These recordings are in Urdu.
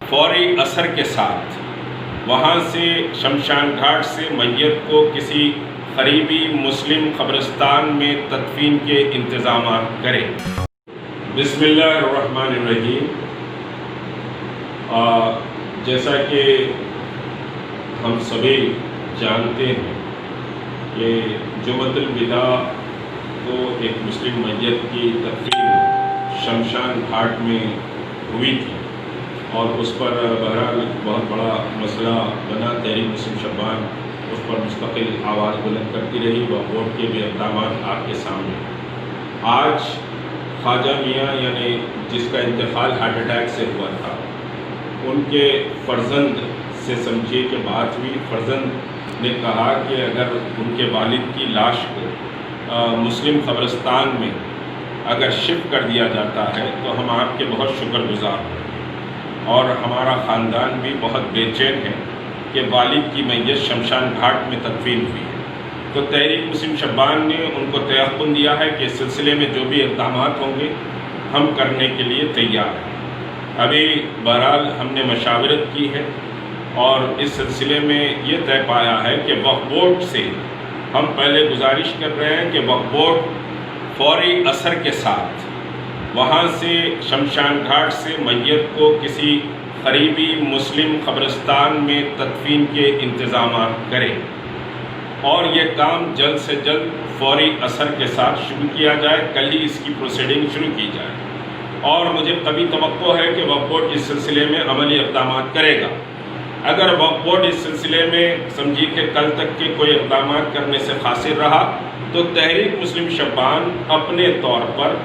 فوری اثر کے ساتھ وہاں سے شمشان گھاٹ سے میت کو کسی قریبی مسلم قبرستان میں تدفین کے انتظامات کرے۔ بسم اللہ الرحمن الرحیم۔ جیسا کہ ہم سبھی جانتے ہیں کہ جمعۃ الوداع کو ایک مسلم میت کی تدفین شمشان گھاٹ میں ہوئی تھی اور اس پر بہرحال بہت بڑا مسئلہ بنا۔ تحریک مسلم شبان اس پر مستقل آواز بلند کرتی رہی۔ وقف کے بھی اقدامات آپ کے سامنے۔ آج خواجہ میاں یعنی جس کا انتقال ہارٹ اٹیک سے ہوا تھا، ان کے فرزند سے سمجھیے کہ بات ہوئی۔ فرزند نے کہا کہ اگر ان کے والد کی لاش کو مسلم قبرستان میں اگر شفٹ کر دیا جاتا ہے تو ہم آپ کے بہت شکر گزار ہیں، اور ہمارا خاندان بھی بہت بے چین ہے کہ والد کی میت شمشان گھاٹ میں تدفین ہوئی ہے۔ تو تحریک مسلم شبان نے ان کو تیقن دیا ہے کہ اس سلسلے میں جو بھی اقدامات ہوں گے ہم کرنے کے لیے تیار ہیں۔ ابھی بہرحال ہم نے مشاورت کی ہے اور اس سلسلے میں یہ طے پایا ہے کہ وقف بورڈ سے ہم پہلے گزارش کر رہے ہیں کہ وقف بورڈ فوری اثر کے ساتھ وہاں سے شمشان گھاٹ سے میت کو کسی قریبی مسلم قبرستان میں تدفین کے انتظامات کرے اور یہ کام جلد سے جلد فوری اثر کے ساتھ شروع کیا جائے۔ کل ہی اس کی پروسیڈنگ شروع کی جائے، اور مجھے کبھی توقع ہے کہ وقف بورڈ اس سلسلے میں عملی اقدامات کرے گا۔ اگر وقف بورڈ اس سلسلے میں سمجھی کہ کل تک کے کوئی اقدامات کرنے سے قاصر رہا تو تحریک مسلم شبان اپنے طور پر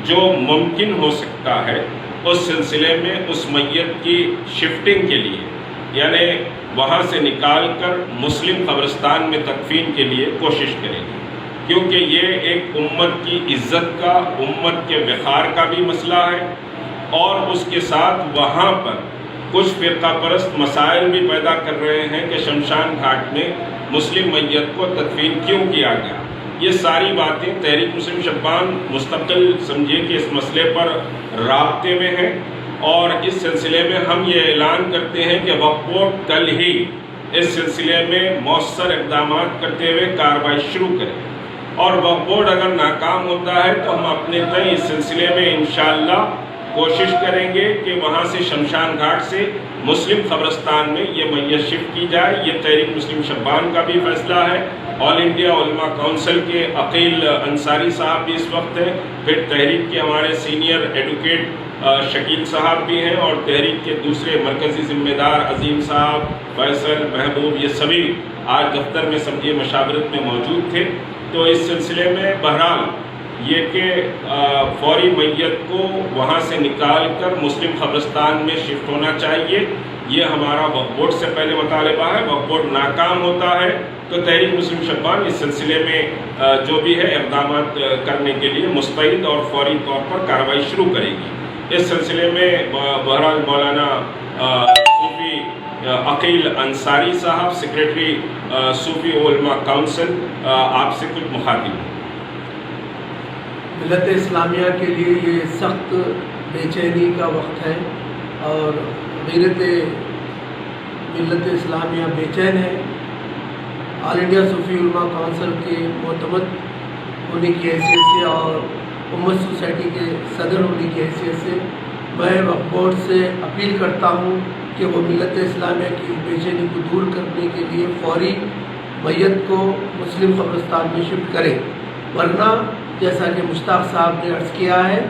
جو ممکن ہو سکتا ہے اس سلسلے میں اس میت کی شفٹنگ کے لیے، یعنی وہاں سے نکال کر مسلم قبرستان میں تدفین کے لیے کوشش کرے گی، کیونکہ یہ ایک امت کی عزت کا، امت کے وقار کا بھی مسئلہ ہے، اور اس کے ساتھ وہاں پر کچھ فرقہ پرست مسائل بھی پیدا کر رہے ہیں کہ شمشان گھاٹ میں مسلم میت کو تدفین کیوں کیا گیا۔ یہ ساری باتیں تحریک مسلم شبان مستقل سمجھے کہ اس مسئلے پر رابطے میں ہیں، اور اس سلسلے میں ہم یہ اعلان کرتے ہیں کہ وقف بورڈ کل ہی اس سلسلے میں مؤثر اقدامات کرتے ہوئے کارروائی شروع کرے، اور وقف بورڈ اگر ناکام ہوتا ہے تو ہم اپنے تئیں اس سلسلے میں انشاءاللہ کوشش کریں گے کہ وہاں سے شمشان گھاٹ سے مسلم قبرستان میں یہ میت شفٹ کی جائے۔ یہ تحریک مسلم شبان کا بھی فیصلہ ہے، آل انڈیا علماء کونسل کے عقیل انصاری صاحب بھی اس وقت ہیں، پھر تحریک کے ہمارے سینئر ایڈوکیٹ شکیل صاحب بھی ہیں، اور تحریک کے دوسرے مرکزی ذمہ دار عظیم صاحب، فیصل، محبوب، یہ سبھی آج دفتر میں سمجھیے مشاورت میں موجود تھے۔ تو اس سلسلے میں بہرحال یہ کہ فوری میت کو وہاں سے نکال کر مسلم قبرستان میں شفٹ ہونا چاہیے، یہ ہمارا وقف بورڈ سے پہلے مطالبہ ہے۔ وقف بورڈ ناکام ہوتا ہے تو تحریک مسلم شبان اس سلسلے میں جو بھی ہے اقدامات کرنے کے لیے مستعد اور فوری طور پر کارروائی شروع کرے گی۔ اس سلسلے میں بہرحال مولانا صوفی عقیل انصاری صاحب، سیکریٹری صوفی علماء کونسل، آپ سے کچھ مخاطب ہیں۔ ملت اسلامیہ کے لیے یہ سخت بے چینی کا وقت ہے، اور غیرت ملت اسلامیہ بے چین ہے۔ آل انڈیا صوفی علماء کونسل کے معتمد ہونے کی حیثیت سے اور امت سوسائٹی کے صدر ہونے کی حیثیت سے میں وقف بورڈ سے اپیل کرتا ہوں کہ وہ ملت اسلامیہ کی بے چینی کو دور کرنے کے لیے فوری میت کو مسلم قبرستان میں شفٹ کریں، ورنہ جیسا کہ مشتاق صاحب نے عرض کیا ہے،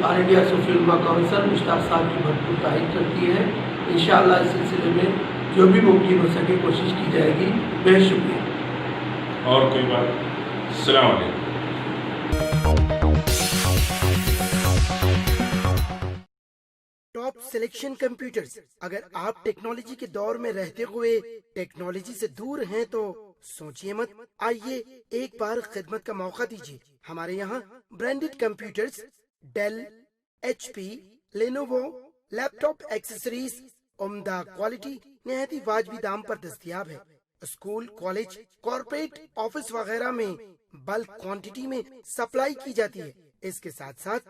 آل انڈیا صوفی علماء کونسل مشتاق صاحب کی بھرپور تائید کرتی ہے۔ انشاءاللہ اس سلسلے میں جو بھی ممکن ہو سکے کوشش کی جائے گی۔ بہت شکریہ۔ اور کوئی بات؟ السلام علیکم۔ Top selection computers. اگر آپ ٹیکنالوجی کے دور میں رہتے ہوئے ٹیکنالوجی سے دور ہیں تو سوچئے مت، آئیے ایک بار خدمت کا موقع دیجیے۔ ہمارے یہاں branded computers, Dell, H P, Lenovo, laptop accessories عمدہ کوالٹی نہایت ہی واجبی دام پر دستیاب ہے۔ اسکول، کالج، کارپوریٹ آفس وغیرہ میں بلک کوانٹٹی میں سپلائی کی جاتی ہے۔ اس کے ساتھ ساتھ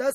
10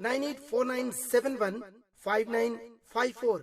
9849715954।